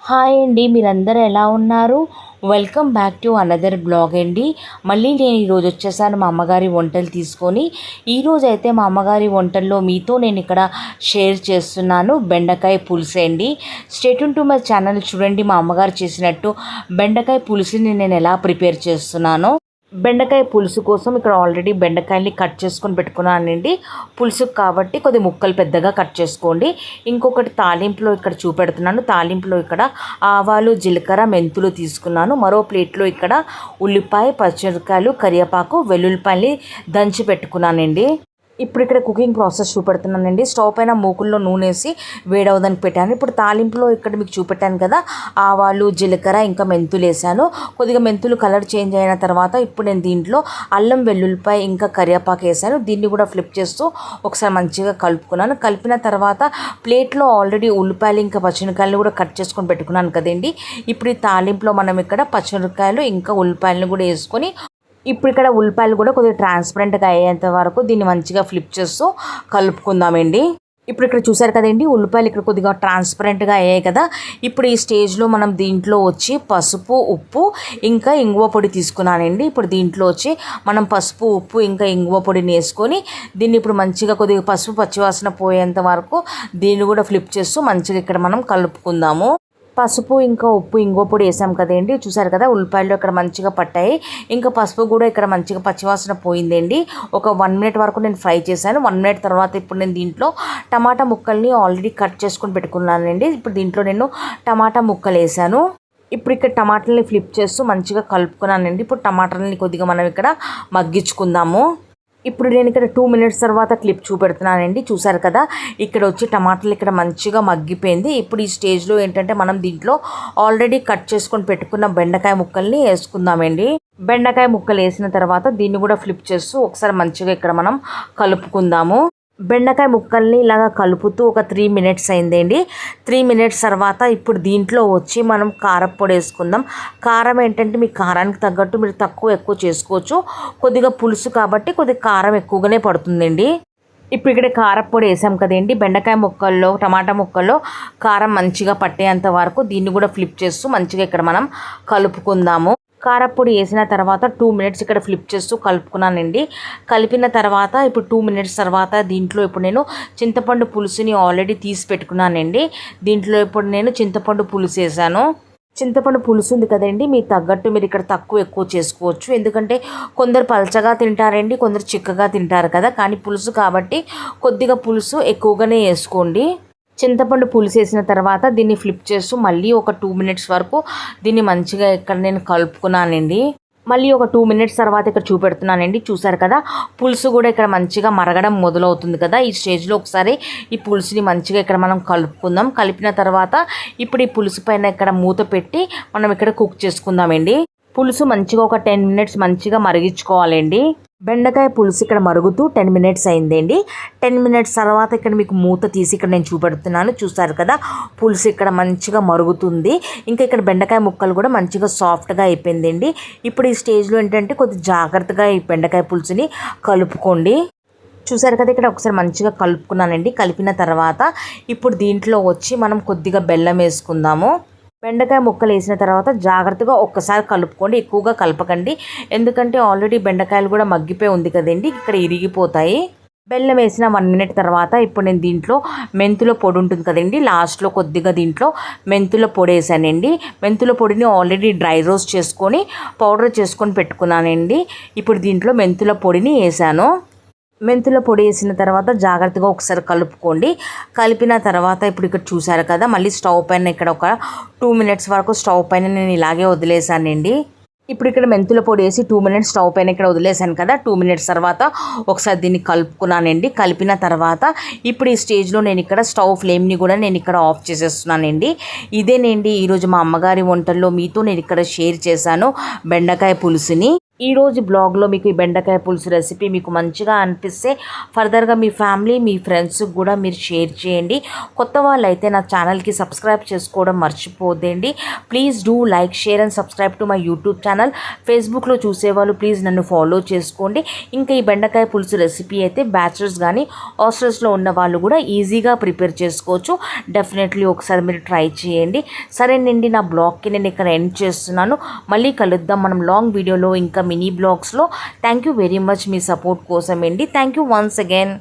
Hi అండి, మీరందరూ ఎలా ఉన్నారు? Welcome back to another blog అండి. మళ్ళీ నేను ఈరోజు వచ్చేసాను మా అమ్మగారి వంటలు తీసుకొని. ఈరోజు అయితే మా అమ్మగారి వంటల్లో మీతో నేను ఇక్కడ షేర్ చేస్తున్నాను బెండకాయ పులుసు అండి. Stay tune to my channel. చూడండి మా అమ్మగారు చేసినట్టు బెండకాయ పులుసుని నేను ఎలా ప్రిపేర్ చేస్తున్నానో. బెండకాయ పులుసు కోసం ఇక్కడ ఆల్రెడీ బెండకాయల్ని కట్ చేసుకొని పెట్టుకున్నానండి. పులుసుకు కాబట్టి కొద్ది ముక్కలు పెద్దగా కట్ చేసుకోండి. ఇంకొకటి తాలింపులో ఇక్కడ చూపెడుతున్నాను. తాలింపులో ఇక్కడ ఆవాలు, జీలకర్ర, మెంతులు తీసుకున్నాను. మరో ప్లేట్లో ఇక్కడ ఉల్లిపాయ, పచ్చిమిరపకాయలు, కరివేపాకు, వెల్లుల్లిపాయలు దంచి పెట్టుకున్నానండి. ఇప్పుడు ఇక్కడ కుకింగ్ ప్రాసెస్ చూపెడుతున్నానండి. స్టవ్ పైన మూకుల్లో నూనె వేసి వేడవదని పెట్టాను. ఇప్పుడు తాలింపులో ఇక్కడ మీకు చూపెట్టాను కదా, ఆవాలు, జీలకర్ర, ఇంకా మెంతులు వేసాను. కొద్దిగా మెంతులు కలర్ చేంజ్ అయిన తర్వాత ఇప్పుడు నేను దీంట్లో అల్లం, వెల్లుల్లిపాయ, ఇంకా కరివేపాకు వేసాను. దీన్ని కూడా ఫ్లిప్ చేస్తూ ఒకసారి మంచిగా కలుపుకున్నాను. కలిపిన తర్వాత ప్లేట్లో ఆల్రెడీ ఉల్లిపాయలు, ఇంకా పచ్చిమిరపకాయలు కూడా కట్ చేసుకొని పెట్టుకున్నాను కదండి. ఇప్పుడు ఈ తాలింపులో మనం ఇక్కడ పచ్చిమిరపకాయలు, ఇంకా ఉల్లిపాయలను కూడా వేసుకొని ఇప్పుడు ఇక్కడ ఉల్లిపాయలు కూడా కొద్దిగా ట్రాన్స్పరెంట్గా అయ్యేంత వరకు దీన్ని మంచిగా ఫ్లిప్ చేస్తూ కలుపుకుందామండి. ఇప్పుడు ఇక్కడ చూసారు కదండి, ఉల్లిపాయలు ఇక్కడ కొద్దిగా ట్రాన్స్పరెంట్గా అయ్యాయి కదా. ఇప్పుడు ఈ స్టేజ్లో మనం దీంట్లో వచ్చి పసుపు, ఉప్పు, ఇంకా ఇంగువ పొడి తీసుకున్నానండి. ఇప్పుడు దీంట్లో వచ్చి మనం పసుపు, ఉప్పు, ఇంకా ఇంగువ పొడిని వేసుకొని దీన్ని ఇప్పుడు మంచిగా కొద్దిగా పసుపు పచ్చివాసన పోయేంత వరకు దీన్ని కూడా ఫ్లిప్ చేస్తూ మంచిగా ఇక్కడ మనం కలుపుకుందాము. పసుపు, ఇంకా ఉప్పు, ఇంగువ పొడి వేసాం కదండి. చూసారు కదా, ఉల్లిపాయలు ఇక్కడ మంచిగా పట్టాయి. ఇంకా పసుపు కూడా ఇక్కడ మంచిగా పచ్చివాసన పోయిందండి. ఒక 1 మినిట్ వరకు నేను ఫ్రై చేశాను. 1 మినిట్ తర్వాత ఇప్పుడు నేను దీంట్లో టమాటా ముక్కల్ని ఆల్రెడీ కట్ చేసుకొని పెట్టుకున్నానండి. ఇప్పుడు దీంట్లో నేను టమాటా ముక్కలు వేసాను. ఇప్పుడు ఇక్కడ టమాటాలని ఫ్లిప్ చేస్తూ మంచిగా కలుపుకున్నానండి. ఇప్పుడు టమాటాలని కొద్దిగా మనం ఇక్కడ మగ్గించుకుందాము. ఇప్పుడు నేను ఇక్కడ 2 మినిట్స్ తర్వాత క్లిప్ చూపెడుతున్నానండి. చూసారు కదా, ఇక్కడ వచ్చి టమాటాలు ఇక్కడ మంచిగా మగ్గిపోయింది. ఇప్పుడు ఈ స్టేజ్లో ఏంటంటే మనం దీంట్లో ఆల్రెడీ కట్ చేసుకొని పెట్టుకున్న బెండకాయ ముక్కల్ని వేసుకుందామండి. బెండకాయ ముక్కలు వేసిన తర్వాత దీన్ని కూడా ఫ్లిప్ చేస్తూ ఒకసారి మంచిగా ఇక్కడ మనం కలుపుకుందాము. బెండకాయ ముక్కల్ని ఇలాగా కలుపుతూ ఒక 3 మినిట్స్ అయిందండి. 3 మినిట్స్ తర్వాత ఇప్పుడు దీంట్లో వచ్చి మనం కారప్పొడి వేసుకుందాం. కారం ఏంటంటే మీ కారానికి తగ్గట్టు మీరు తక్కువ ఎక్కువ చేసుకోవచ్చు. కొద్దిగా పులుసు కాబట్టి కొద్దిగా కారం ఎక్కువగానే పడుతుందండి. ఇప్పుడు ఇక్కడ కారప్పొడి వేసాం కదండి. బెండకాయ ముక్కల్లో, టమాటా ముక్కల్లో కారం మంచిగా పట్టేంత వరకు దీన్ని కూడా ఫ్లిప్ చేస్తూ మంచిగా ఇక్కడ మనం కలుపుకుందాము. కారప్పొడి వేసిన తర్వాత 2 మినిట్స్ ఇక్కడ ఫ్లిప్ చేస్తూ కలుపుకున్నానండి. కలిపిన తర్వాత ఇప్పుడు 2 మినిట్స్ తర్వాత దీంట్లో ఇప్పుడు నేను చింతపండు పులుసుని ఆల్రెడీ తీసి పెట్టుకున్నానండి. దీంట్లో ఇప్పుడు నేను చింతపండు పులుసు వేసాను. చింతపండు పులుసు ఉంది కదండి, మీకు తగ్గట్టు మీరు ఇక్కడ తక్కువ ఎక్కువ చేసుకోవచ్చు. ఎందుకంటే కొందరు పలచగా తింటారండి, కొందరు చిక్కగా తింటారు కదా. కానీ పులుసు కాబట్టి కొద్దిగా పులుసు ఎక్కువగానే వేసుకోండి. చింతపండు పులుసు వేసిన తర్వాత దీన్ని ఫ్లిప్ చేస్తూ మళ్ళీ ఒక 2 మినిట్స్ వరకు దీన్ని మంచిగా ఇక్కడ నేను కలుపుకున్నానండి. మళ్ళీ ఒక 2 మినిట్స్ తర్వాత ఇక్కడ చూపెడుతున్నానండి. చూసారు కదా, పులుసు కూడా ఇక్కడ మంచిగా మరగడం మొదలవుతుంది కదా. ఈ స్టేజ్లో ఒకసారి ఈ పులుసుని మంచిగా ఇక్కడ మనం కలుపుకుందాం. కలిపిన తర్వాత ఇప్పుడు ఈ పులుసు పైన ఇక్కడ మూత పెట్టి మనం ఇక్కడ కుక్ చేసుకుందామండి. పులుసు మంచిగా ఒక 10 మినిట్స్ మంచిగా మరిగించుకోవాలండి. బెండకాయ పులుసు ఇక్కడ మరుగుతూ 10 మినిట్స్ అయిందండి. 10 మినిట్స్ తర్వాత ఇక్కడ మీకు మూత తీసి ఇక్కడ నేను చూపెడుతున్నాను. చూసారు కదా, పులుసు ఇక్కడ మంచిగా మరుగుతుంది. ఇంకా ఇక్కడ బెండకాయ ముక్కలు కూడా మంచిగా సాఫ్ట్గా అయిపోయిందండి. ఇప్పుడు ఈ స్టేజ్లో ఏంటంటే కొద్దిగా జాగ్రత్తగా ఈ బెండకాయ పులుసుని కలుపుకోండి. చూసారు కదా, ఇక్కడ ఒకసారి మంచిగా కలుపుకున్నానండి. కలిపిన తర్వాత ఇప్పుడు దీంట్లో వచ్చి మనం కొద్దిగా బెల్లం వేసుకుందాము. బెండకాయ ముక్కలు వేసిన తర్వాత జాగ్రత్తగా ఒక్కసారి కలుపుకోండి, ఎక్కువగా కలపకండి. ఎందుకంటే ఆల్రెడీ బెండకాయలు కూడా మగ్గిపోయి ఉంది కదండి, ఇక్కడ ఇరిగిపోతాయి. బెల్లం వేసిన 1 మినిట్ తర్వాత ఇప్పుడు నేను దీంట్లో మెంతుల పొడి ఉంటుంది కదండి, లాస్ట్లో కొద్దిగా దీంట్లో మెంతుల పొడి వేసానండి. మెంతుల పొడిని ఆల్రెడీ డ్రై రోస్ట్ చేసుకొని పౌడర్ చేసుకొని పెట్టుకున్నానండి. ఇప్పుడు దీంట్లో మెంతుల పొడిని వేసాను. మెంతుల పొడి వేసిన తర్వాత జాగ్రత్తగా ఒకసారి కలుపుకోండి. కలిపిన తర్వాత ఇప్పుడు ఇక్కడ చూసారు కదా, మళ్ళీ స్టవ్ పైన ఇక్కడ ఒక 2 మినిట్స్ వరకు స్టవ్ పైన నేను ఇలాగే వదిలేసానండి. ఇప్పుడు ఇక్కడ మెంతుల పొడి వేసి 2 మినిట్స్ స్టవ్ పైన ఇక్కడ వదిలేసాను కదా. 2 మినిట్స్ తర్వాత ఒకసారి దీన్ని కలుపుకున్నానండి. కలిపిన తర్వాత ఇప్పుడు ఈ స్టేజ్లో నేను ఇక్కడ స్టవ్ ఫ్లేమ్ని కూడా నేను ఇక్కడ ఆఫ్ చేసేస్తున్నానండి. ఇదేనండి ఈరోజు మా అమ్మగారి వంటల్లో మీతో నేను ఇక్కడ షేర్ చేశాను బెండకాయ పులుసుని. ఈరోజు బ్లాగ్లో మీకు ఈ బెండకాయ పులుసు రెసిపీ మీకు మంచిగా అనిపిస్తే ఫర్దర్గా మీ ఫ్యామిలీ మీ ఫ్రెండ్స్కి కూడా మీరు షేర్ చేయండి. కొత్త వాళ్ళు అయితే నా ఛానల్కి సబ్స్క్రైబ్ చేసుకోవడం మర్చిపోద్దండి. Please do like, share and subscribe to my YouTube channel. ఫేస్బుక్లో చూసేవాళ్ళు ప్లీజ్ నన్ను ఫాలో చేసుకోండి. ఇంకా ఈ బెండకాయ పులుసు రెసిపీ అయితే బ్యాచిలర్స్ కానీ హాస్టల్స్లో ఉన్న వాళ్ళు కూడా ఈజీగా ప్రిపేర్ చేసుకోవచ్చు. డెఫినెట్లీ ఒకసారి మీరు ట్రై చేయండి. సరేనండి, నా బ్లాగ్కి నేను ఇక్కడ ఎండ్ చేస్తున్నాను. మళ్ళీ కలుద్దాం మనం లాంగ్ వీడియోలో ఇంకా మినీ బ్లాగ్స్లో. థ్యాంక్ యూ వెరీ మచ్ మీ సపోర్ట్ కోసం అండి. Thank you once again.